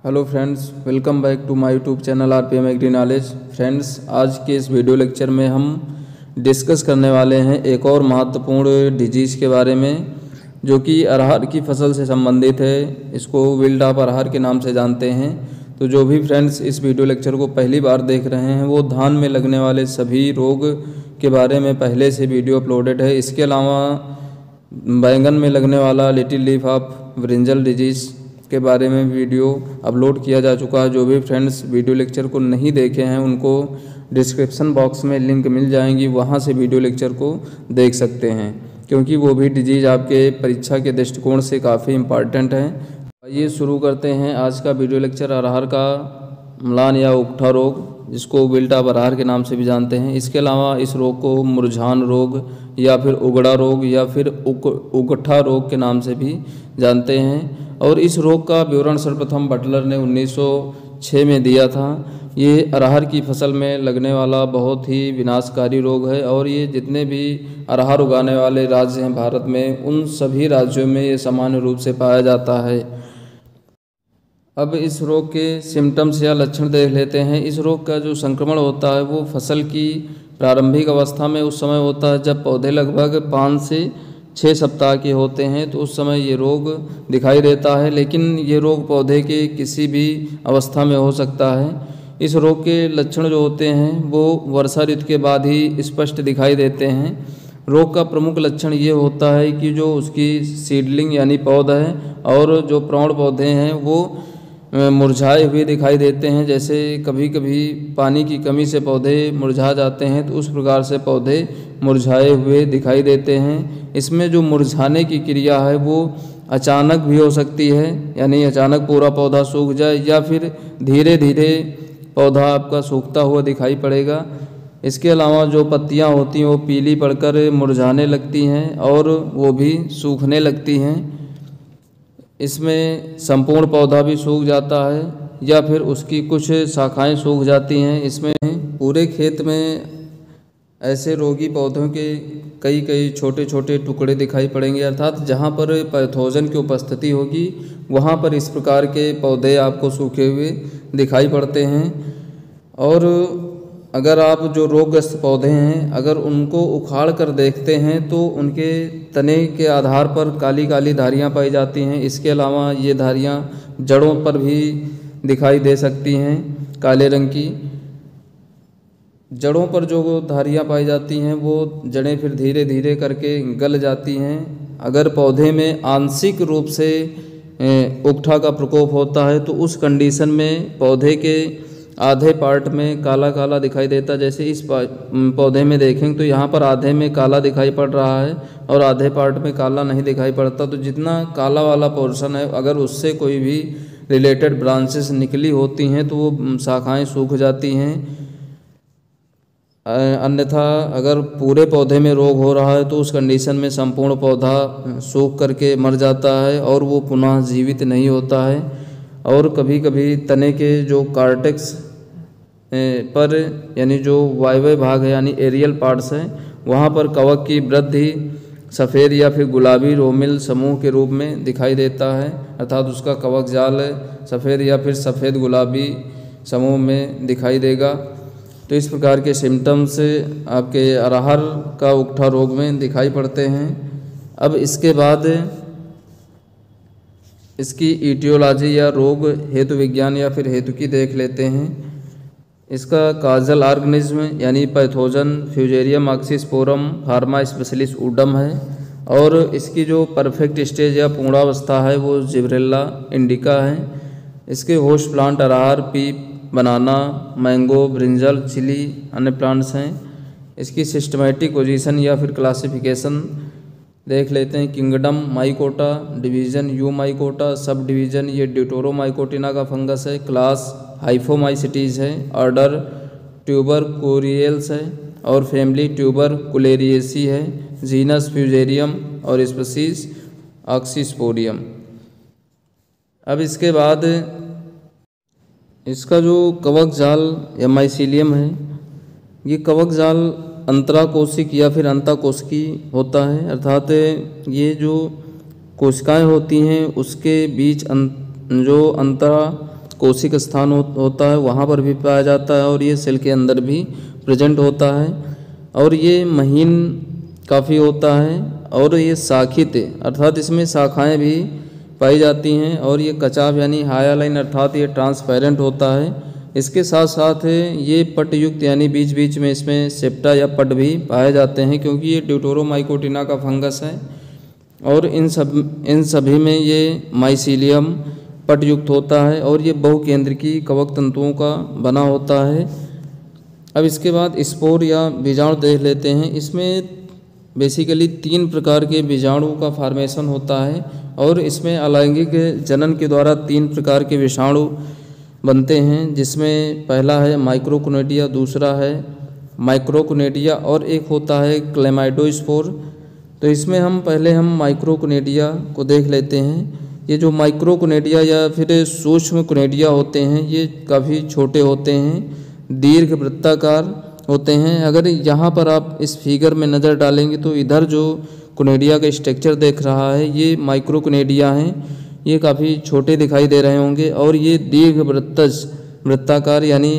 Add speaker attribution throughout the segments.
Speaker 1: Hello friends, welcome back to my YouTube channel RPM agri knowledge. Friends, आज के इस video lecture में हम डिस्कस करने वाले हैं एक और महत्वपूर्ण डिजीज़ के बारे में, जो कि अरहर की फसल से संबंधित है। इसको विल्ट ऑफ अरहर के नाम से जानते हैं। तो जो भी फ्रेंड्स इस वीडियो लेक्चर को पहली बार देख रहे हैं, वो धान में लगने वाले सभी रोग के बारे में पहले से वीडियो अपलोडेड है। इसके अलावा बैंगन में लगने वाला little leaf of brinjal disease के बारे में वीडियो अपलोड किया जा चुका है। जो भी फ्रेंड्स वीडियो लेक्चर को नहीं देखे हैं, उनको डिस्क्रिप्शन बॉक्स में लिंक मिल जाएंगी, वहां से वीडियो लेक्चर को देख सकते हैं, क्योंकि वो भी डिजीज़ आपके परीक्षा के दृष्टिकोण से काफ़ी इम्पॉर्टेंट है। आइए शुरू करते हैं आज का वीडियो लेक्चर। अरहर का म्लान या उकठा रोग, जिसको विल्ट ऑफ अरहर के नाम से भी जानते हैं। इसके अलावा इस रोग को मुरझान रोग या फिर उगड़ा रोग या फिर उकठा रोग के नाम से भी जानते हैं। और इस रोग का विवरण सर्वप्रथम बटलर ने 1906 में दिया था। ये अरहर की फसल में लगने वाला बहुत ही विनाशकारी रोग है, और ये जितने भी अरहर उगाने वाले राज्य हैं भारत में, उन सभी राज्यों में ये सामान्य रूप से पाया जाता है। अब इस रोग के सिम्टम्स या लक्षण देख लेते हैं। इस रोग का जो संक्रमण होता है वो फसल की प्रारंभिक अवस्था में उस समय होता है जब पौधे लगभग 5 से 6 सप्ताह के होते हैं, तो उस समय ये रोग दिखाई देता है। लेकिन ये रोग पौधे के किसी भी अवस्था में हो सकता है। इस रोग के लक्षण जो होते हैं वो वर्षा ऋतु के बाद ही स्पष्ट दिखाई देते हैं। रोग का प्रमुख लक्षण ये होता है कि जो उसकी सीडलिंग यानी पौधा है और जो प्रौढ़ पौधे हैं वो मुरझाए हुए दिखाई देते हैं। जैसे कभी कभी पानी की कमी से पौधे मुरझा जाते हैं, तो उस प्रकार से पौधे मुरझाए हुए दिखाई देते हैं। इसमें जो मुरझाने की क्रिया है वो अचानक भी हो सकती है, यानी अचानक पूरा पौधा सूख जाए, या फिर धीरे धीरे पौधा आपका सूखता हुआ दिखाई पड़ेगा। इसके अलावा जो पत्तियां होती हैं वो पीली पड़कर मुरझाने लगती हैं और वो भी सूखने लगती हैं। इसमें संपूर्ण पौधा भी सूख जाता है या फिर उसकी कुछ शाखाएं सूख जाती हैं। इसमें पूरे खेत में ऐसे रोगी पौधों के कई कई छोटे छोटे टुकड़े दिखाई पड़ेंगे, अर्थात जहां पर पैथोजन की उपस्थिति होगी वहां पर इस प्रकार के पौधे आपको सूखे हुए दिखाई पड़ते हैं। और अगर आप जो रोगग्रस्त पौधे हैं, अगर उनको उखाड़ कर देखते हैं तो उनके तने के आधार पर काली काली धारियां पाई जाती हैं। इसके अलावा ये धारियां जड़ों पर भी दिखाई दे सकती हैं, काले रंग की। जड़ों पर जो धारियां पाई जाती हैं वो जड़ें फिर धीरे धीरे करके गल जाती हैं। अगर पौधे में आंशिक रूप से उकठा का प्रकोप होता है तो उस कंडीशन में पौधे के आधे पार्ट में काला काला दिखाई देता। जैसे इस पौधे में देखें तो यहाँ पर आधे में काला दिखाई पड़ रहा है और आधे पार्ट में काला नहीं दिखाई पड़ता। तो जितना काला वाला पोर्शन है, अगर उससे कोई भी रिलेटेड ब्रांचेस निकली होती हैं तो वो शाखाएं सूख जाती हैं। अन्यथा अगर पूरे पौधे में रोग हो रहा है तो उस कंडीशन में संपूर्ण पौधा सूख करके मर जाता है और वो पुनः जीवित नहीं होता है। और कभी कभी तने के जो कार्टेक्स पर, यानी जो वायव्य भाग है यानी एरियल पार्ट्स हैं, वहाँ पर कवक की वृद्धि सफ़ेद या फिर गुलाबी रोमिल समूह के रूप में दिखाई देता है, अर्थात उसका कवक जाल सफ़ेद या फिर सफ़ेद गुलाबी समूह में दिखाई देगा। तो इस प्रकार के सिम्टम्स आपके अरहर का उकठा रोग में दिखाई पड़ते हैं। अब इसके बाद इसकी ईटियोलॉजी या रोग हेतु विज्ञान या फिर हेतुकी देख लेते हैं। इसका काजल ऑर्गेनिज्म यानी पैथोजन फ्यूजेरियम ऑक्सीस्पोरम फार्मा स्पेशलिस उडम है, और इसकी जो परफेक्ट स्टेज या पूर्णावस्था है वो जिब्रेल्ला इंडिका है। इसके होस्ट प्लांट अरहर, पीप, बनाना, मैंगो, ब्रिंजल, चिली अन्य प्लांट्स हैं। इसकी सिस्टमेटिक पोजीशन या फिर क्लासिफिकेशन देख लेते हैं। Kingdom mycota, division you mycota, sub division ये ड्यूटोरोमाइकोटिना का फंगस है। क्लास हाइफोमाइसिटीज़ है। ऑर्डर ट्यूबर कोरियल्स है और फैमिली ट्यूबर कुलेरिएसी है। जीनस फ्यूजेरियम और स्पीसीज ऑक्सीस्पोरियम। अब इसके बाद इसका जो कवक जाल या माइसीलियम है, ये कवक जाल अंतराकोशिक या फिर अंतःकोशिकी होता है, अर्थात ये जो कोशिकाएं होती हैं उसके बीच जो अंतरा कोशिक स्थान होता है वहाँ पर भी पाया जाता है और ये सेल के अंदर भी प्रेजेंट होता है और ये महीन काफ़ी होता है और ये शाखित अर्थात इसमें शाखाएं भी पाई जाती हैं और ये कचाभ यानी हायालाइन अर्थात ये ट्रांसपेरेंट होता है। इसके साथ साथ ये पटयुक्त यानी बीच बीच में इसमें सेप्टा या पट भी पाए जाते हैं क्योंकि ये ड्यूटेरोमाइकोटिना का फंगस है और इन सभी में ये माइसीलियम पटयुक्त होता है और ये बहुकेंद्रकी कवक तंतुओं का बना होता है। अब इसके बाद स्पोर या बीजाणु देख लेते हैं। इसमें बेसिकली 3 प्रकार के बीजाणु का फॉर्मेशन होता है और इसमें अलैंगिक जनन के द्वारा 3 प्रकार के विषाणु बनते हैं, जिसमें पहला है माइक्रोकोनेडिया, दूसरा है माइक्रोकोनेडिया और एक होता है क्लेमाइडोस्पोर। तो इसमें पहले हम माइक्रोकोनेडिया को देख लेते हैं। ये जो माइक्रोकोनेडिया या फिर सूक्ष्म कोनेडिया होते हैं ये काफ़ी छोटे होते हैं, दीर्घ वृत्ताकार होते हैं। अगर यहाँ पर आप इस फिगर में नज़र डालेंगे तो इधर जो कोनेडिया का स्ट्रक्चर देख रहा है ये माइक्रोकोनेडिया हैं, ये काफ़ी छोटे दिखाई दे रहे होंगे और ये दीर्घ वृत्ताकार यानी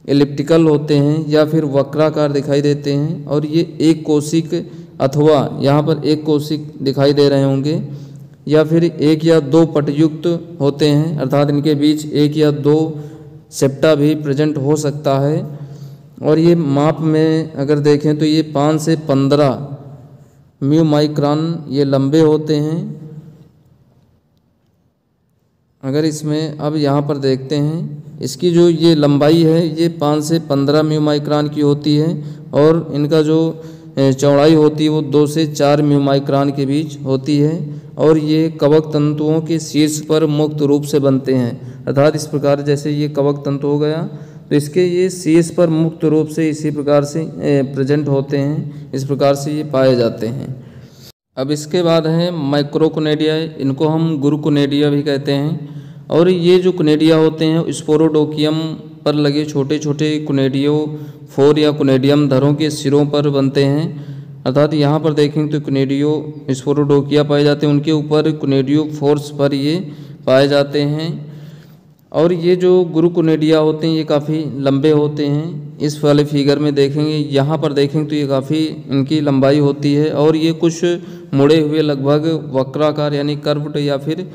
Speaker 1: एलिप्टिकल होते हैं या फिर वक्राकार दिखाई देते हैं और ये एक कोशिक अथवा यहाँ पर एक कोशिक दिखाई दे रहे होंगे या फिर 1 या 2 पटयुक्त होते हैं अर्थात इनके बीच 1 या 2 सेप्टा भी प्रेजेंट हो सकता है। और ये माप में अगर देखें तो ये 5 से 15 म्यूमाइक्रॉन ये लंबे होते हैं। अगर इसमें अब यहाँ पर देखते हैं इसकी जो ये लंबाई है ये 5 से 15 म्यूमाइक्रॉन की होती है और इनका जो चौड़ाई होती है वो 2 से 4 म्यूमाइक्रॉन के बीच होती है और ये कवक तंतुओं के शीर्ष पर मुक्त रूप से बनते हैं अर्थात इस प्रकार जैसे ये कवक तंतु हो गया तो इसके ये शीर्ष पर मुक्त रूप से इसी प्रकार से प्रेजेंट होते हैं, इस प्रकार से ये पाए जाते हैं। अब इसके बाद है माइक्रोकोनेडिया, इनको हम गुरुकोनेडिया भी कहते हैं और ये जो कोनेडिया होते हैं स्पोरोडोकियम पर लगे छोटे छोटे कोनेडियो फोर या कोनेडियम धरों के सिरों पर बनते हैं अर्थात यहाँ पर देखेंगे तो कोनेडियो स्पोरोडोकिया पाए जाते हैं, उनके ऊपर कोनेडियो फोर्स पर ये पाए जाते हैं। और ये जो गुरुकोनेडिया होते हैं ये काफ़ी लंबे होते हैं, इस वाले फिगर में देखेंगे यहाँ पर देखेंगे तो ये काफ़ी इनकी लंबाई होती है और ये कुछ मुड़े हुए लगभग वक्राकार यानी कर्व्ड या फिर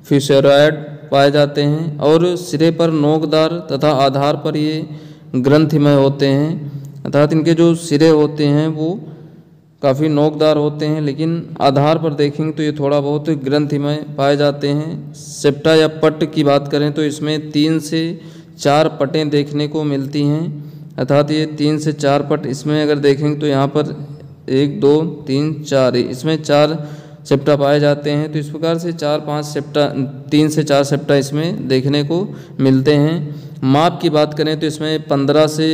Speaker 1: फिशरॉयड पाए जाते हैं और सिरे पर नोकदार तथा आधार पर ये ग्रंथिमय होते हैं अर्थात इनके जो सिरे होते हैं वो काफ़ी नोकदार होते हैं लेकिन आधार पर देखेंगे तो ये थोड़ा बहुत ग्रंथिमय पाए जाते हैं। सेप्टा या पट की बात करें तो इसमें 3 से 4 पटें देखने को मिलती हैं अर्थात ये 3 से 4 पट इसमें अगर देखेंगे तो यहाँ पर 1 2 3 4 इसमें 4 सेप्टा पाए जाते हैं। तो इस प्रकार से 4-5 सेप्टा 3 से 4 सेप्टा इसमें देखने को मिलते हैं। माप की बात करें तो इसमें 15 से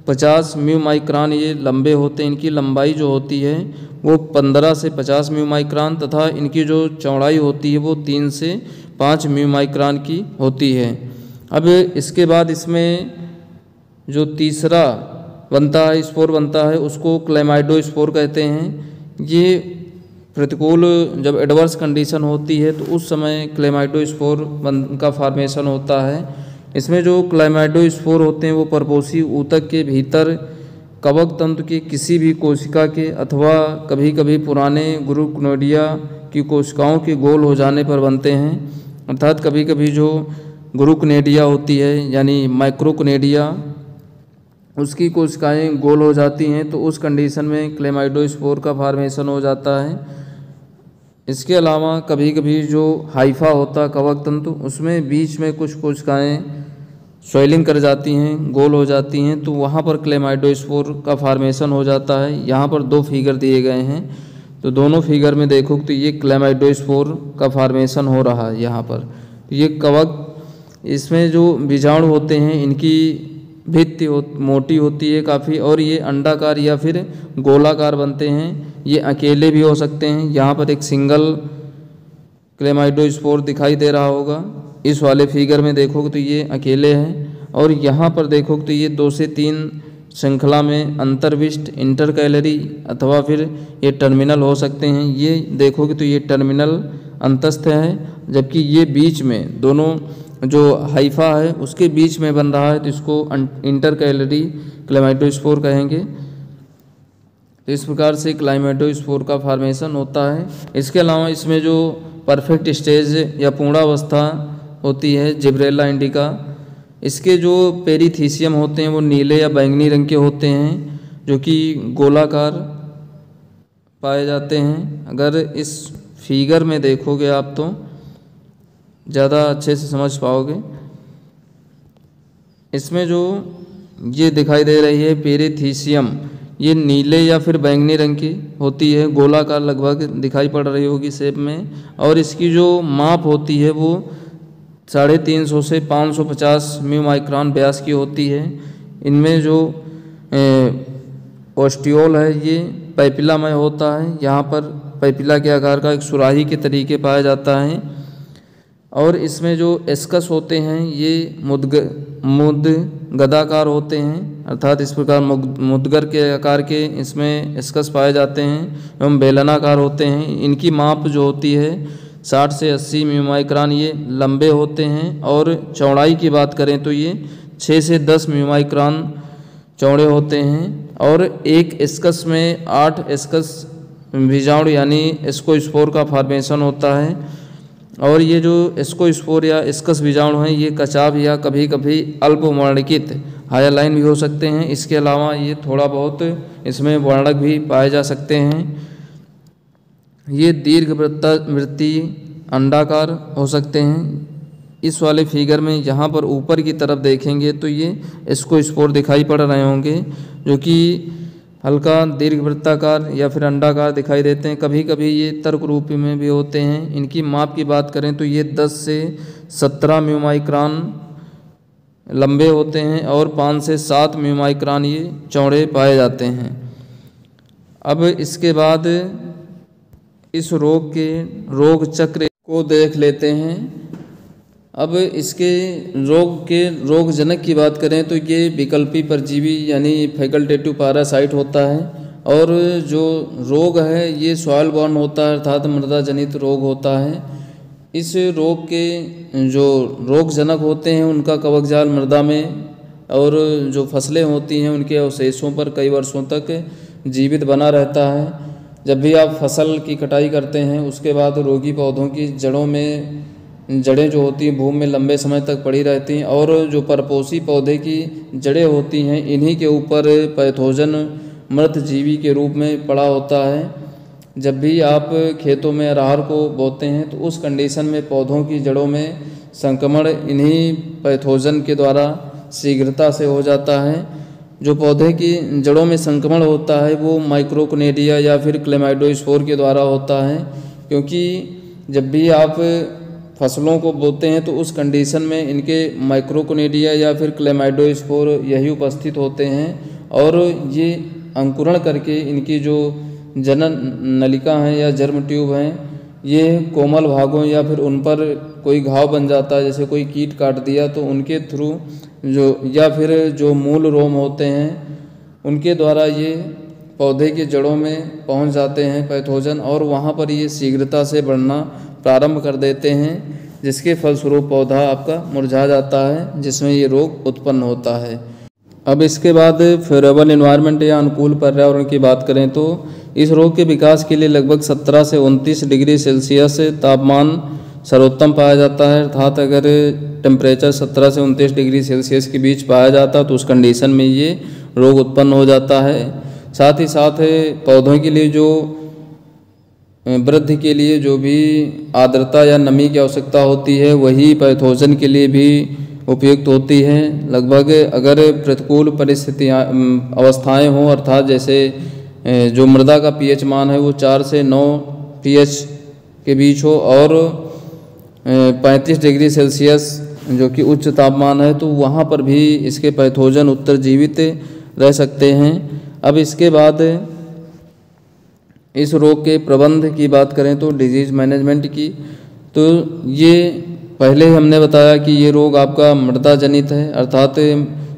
Speaker 1: 50 म्यूमाइक्रॉन ये लंबे होते हैं, इनकी लंबाई जो होती है वो 15 से 50 म्यूमाइक्रॉन तथा इनकी जो चौड़ाई होती है वो 3 से 5 म्यूमाइक्रॉन की होती है। अब इसके बाद इसमें जो तीसरा बनता है स्पोर बनता है उसको क्लेमाइडोस्पोर कहते हैं। ये प्रतिकूल जब एडवर्स कंडीशन होती है तो उस समय क्लेमाइडोस्पोर का फॉर्मेशन होता है। इसमें जो क्लेमाइडोस्पोर होते हैं वो परपोषी ऊतक के भीतर कवक तंतु की किसी भी कोशिका के अथवा कभी कभी पुराने गुरुकोनेडिया की कोशिकाओं के गोल हो जाने पर बनते हैं अर्थात कभी कभी जो गुरुकोनेडिया होती है यानी माइक्रोकोनेडिया उसकी कोशिकाएं गोल हो जाती हैं तो उस कंडीशन में क्लेमाइडोस्पोर का फॉर्मेशन हो जाता है। इसके अलावा कभी कभी जो हाइफा होता कवक तंतु उसमें बीच में कुछ कोशिकाएं स्वेलिंग कर जाती हैं, गोल हो जाती हैं, तो वहाँ पर क्लेमाइडोस्पोर का फॉर्मेशन हो जाता है। यहाँ पर 2 फिगर दिए गए हैं तो दोनों फिगर में देखो तो ये क्लेमाइडोस्पोर का फॉर्मेशन हो रहा है यहाँ पर। ये कवक इसमें जो बीजाणु होते हैं इनकी भित्ति मोटी होती है काफ़ी और ये अंडाकार या फिर गोलाकार बनते हैं। ये अकेले भी हो सकते हैं। यहाँ पर एक सिंगल क्लेमाइडोस्पोर दिखाई दे रहा होगा, इस वाले फिगर में देखोगे तो ये अकेले हैं और यहाँ पर देखोगे तो ये 2 से 3 श्रृंखला में अंतर्विष्ट इंटरकैलरी अथवा फिर ये टर्मिनल हो सकते हैं। ये देखोगे तो ये टर्मिनल अंतस्थ है जबकि ये बीच में दोनों जो हाइफा है उसके बीच में बन रहा है, तो इसको इंटरकैलरी क्लेमाइडोस्पोर कहेंगे। तो इस प्रकार से क्लेमाइडोस्पोर का फॉर्मेशन होता है। इसके अलावा इसमें जो परफेक्ट स्टेज या पूर्णावस्था होती है जिब्रेला इंडिका, इसके जो पेरिथीसियम होते हैं वो नीले या बैंगनी रंग के होते हैं, जो कि गोलाकार पाए जाते हैं। अगर इस फिगर में देखोगे आप तो ज़्यादा अच्छे से समझ पाओगे। इसमें जो ये दिखाई दे रही है पेरिथीसियम, ये नीले या फिर बैंगनी रंग की होती है, गोलाकार लगभग दिखाई पड़ रही होगी शेप में। और इसकी जो माप होती है वो 350 से 550 म्यू माइक्रोन व्यास की होती है। इनमें जो ओस्टियोल है ये पैपिलामय होता है, यहाँ पर पैपिला के आकार का एक सुराही के तरीके पाया जाता है। और इसमें जो एस्कस होते हैं ये मुदगदाकार होते हैं, अर्थात इस प्रकार मुदगर के आकार के इसमें एस्कस पाए जाते हैं एवं बेलनाकार होते हैं। इनकी माप जो होती है 60 से 80 म्यू माइक्रोन ये लंबे होते हैं। और चौड़ाई की बात करें तो ये 6 से 10 म्यू माइक्रोन चौड़े होते हैं। और एक एस्कस में 8 एस्कस बीजाणु यानी एस्कोस्पोर का फॉर्मेशन होता है। और ये जो एस्कोस्पोर या एस्कस बीजाणु हैं ये कचाभ या कभी कभी अल्पवर्णकित हाइलाइन भी हो सकते हैं। इसके अलावा ये थोड़ा बहुत इसमें वर्णक भी पाए जा सकते हैं। ये दीर्घवृत्ती अंडाकार हो सकते हैं। इस वाले फिगर में यहाँ पर ऊपर की तरफ देखेंगे तो ये एस्कोस्पोर दिखाई पड़ रहे होंगे, जो कि हल्का दीर्घवृत्ताकार या फिर अंडाकार दिखाई देते हैं। कभी कभी ये तर्क रूपी में भी होते हैं। इनकी माप की बात करें तो ये 10 से 17 म्यू माइक्रोन लंबे होते हैं और 5 से 7 म्यू माइक्रोन ये चौड़े पाए जाते हैं। अब इसके बाद इस रोग के रोग चक्र को देख लेते हैं। अब इसके रोग जनक की बात करें तो ये विकल्पी परजीवी यानी फैकल्टेटिव पैरासाइट होता है। और जो रोग है ये सॉइल बॉर्न होता है, अर्थात मृदा जनित रोग होता है। इस रोग के जो रोग जनक होते हैं उनका कवक जाल मृदा में और जो फसलें होती हैं उनके अवशेषों पर कई वर्षों तक जीवित बना रहता है। जब भी आप फसल की कटाई करते हैं उसके बाद रोगी पौधों की जड़ें जो होती हैं भूमि में लंबे समय तक पड़ी रहती हैं। और जो परपोषी पौधे की जड़ें होती हैं इन्हीं के ऊपर पैथोजन मृत जीवी के रूप में पड़ा होता है। जब भी आप खेतों में अरहर को बोते हैं तो उस कंडीशन में पौधों की जड़ों में संक्रमण इन्हीं पैथोजन के द्वारा शीघ्रता से हो जाता है। जो पौधे की जड़ों में संक्रमण होता है वो माइक्रोकोनेडिया या फिर क्लेमाइडोस्पोर के द्वारा होता है, क्योंकि जब भी आप फसलों को बोते हैं तो उस कंडीशन में इनके माइक्रोकोनेडिया या फिर क्लेमाइडोस्पोर यही उपस्थित होते हैं। और ये अंकुरण करके इनकी जो जनन नलिका हैं या जर्म ट्यूब हैं ये कोमल भागों या फिर उन पर कोई घाव बन जाता है, जैसे कोई कीट काट दिया तो उनके थ्रू जो या फिर जो मूल रोम होते हैं उनके द्वारा ये पौधे की जड़ों में पहुंच जाते हैं पैथोजन, और वहां पर ये शीघ्रता से बढ़ना प्रारंभ कर देते हैं, जिसके फलस्वरूप पौधा आपका मुरझा जाता है, जिसमें ये रोग उत्पन्न होता है। अब इसके बाद फेवरेबल एनवायरनमेंट या अनुकूल पर्यावरण की बात करें तो इस रोग के विकास के लिए लगभग 17 से 29 डिग्री सेल्सियस तापमान सर्वोत्तम पाया जाता है। अर्थात अगर टेम्परेचर 17 से 29 डिग्री सेल्सियस के बीच पाया जाता तो उस कंडीशन में ये रोग उत्पन्न हो जाता है। साथ ही साथ पौधों के लिए जो वृद्धि के लिए जो भी आर्द्रता या नमी की आवश्यकता होती है वही पैथोजन के लिए भी उपयुक्त होती है। लगभग अगर प्रतिकूल परिस्थितियाँ अवस्थाएं हों, अर्थात जैसे जो मृदा का पीएच मान है वो 4 से 9 पीएच के बीच हो और 35 डिग्री सेल्सियस जो कि उच्च तापमान है, तो वहाँ पर भी इसके पैथोजन उत्तरजीवित रह सकते हैं। अब इसके बाद इस रोग के प्रबंध की बात करें तो डिजीज़ मैनेजमेंट की, तो ये पहले ही हमने बताया कि ये रोग आपका मृदा जनित है, अर्थात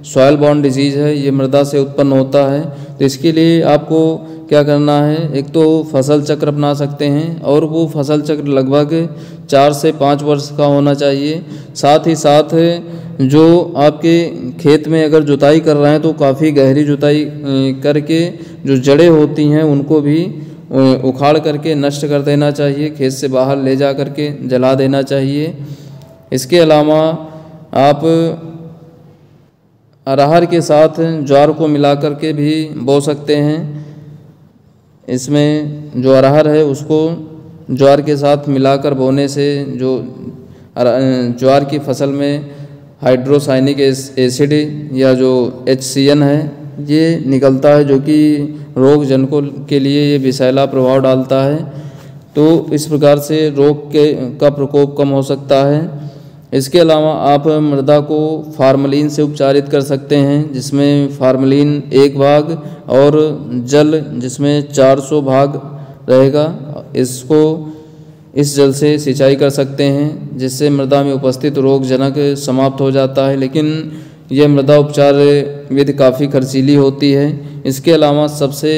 Speaker 1: सॉइल बॉर्न डिजीज़ है, ये मृदा से उत्पन्न होता है। तो इसके लिए आपको क्या करना है, एक तो फसल चक्र अपना सकते हैं और वो फसल चक्र लगभग 4 से 5 वर्ष का होना चाहिए। साथ ही साथ जो आपके खेत में अगर जुताई कर रहे हैं तो काफ़ी गहरी जुताई करके जो जड़ें होती हैं उनको भी उखाड़ करके नष्ट कर देना चाहिए, खेत से बाहर ले जा करके जला देना चाहिए। इसके अलावा आप अरहर के साथ ज्वार को मिला करके भी बो सकते हैं। इसमें जो अरहर है उसको ज्वार के साथ मिलाकर बोने से जो ज्वार की फसल में हाइड्रोसाइनिक एसिड या जो HCN है ये निकलता है, जो कि रोग जनकों के लिए ये विषैला प्रभाव डालता है। तो इस प्रकार से रोग का प्रकोप कम हो सकता है। इसके अलावा आप मृदा को फार्मलिन से उपचारित कर सकते हैं, जिसमें फार्मलिन 1 भाग और जल जिसमें 400 भाग रहेगा। इसको इस जल से सिंचाई कर सकते हैं, जिससे मृदा में उपस्थित रोगजनक समाप्त हो जाता है। लेकिन यह मृदा उपचार विधि काफ़ी खर्चीली होती है। इसके अलावा सबसे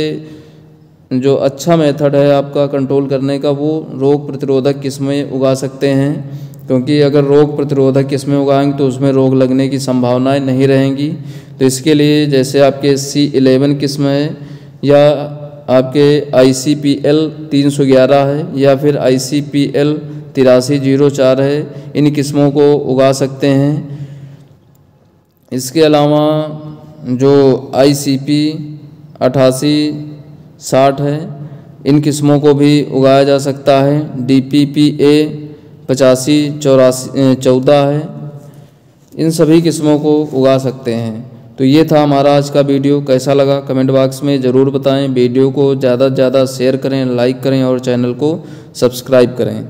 Speaker 1: जो अच्छा मेथड है आपका कंट्रोल करने का, वो रोग प्रतिरोधक किस्में उगा सकते हैं, क्योंकि अगर रोग प्रतिरोधक किस्में उगाएंगे तो उसमें रोग लगने की संभावनाएं नहीं रहेंगी। तो इसके लिए जैसे आपके C11 किस्म है या आपके ICPL 311 है या फिर ICPL 8304 है, इन किस्मों को उगा सकते हैं। इसके अलावा जो ICP 8860 है, इन किस्मों को भी उगाया जा सकता है। DPPA 8514 है, इन सभी किस्मों को उगा सकते हैं। तो ये था हमारा आज का वीडियो। कैसा लगा कमेंट बॉक्स में ज़रूर बताएं। वीडियो को ज़्यादा से ज़्यादा शेयर करें, लाइक करें और चैनल को सब्सक्राइब करें।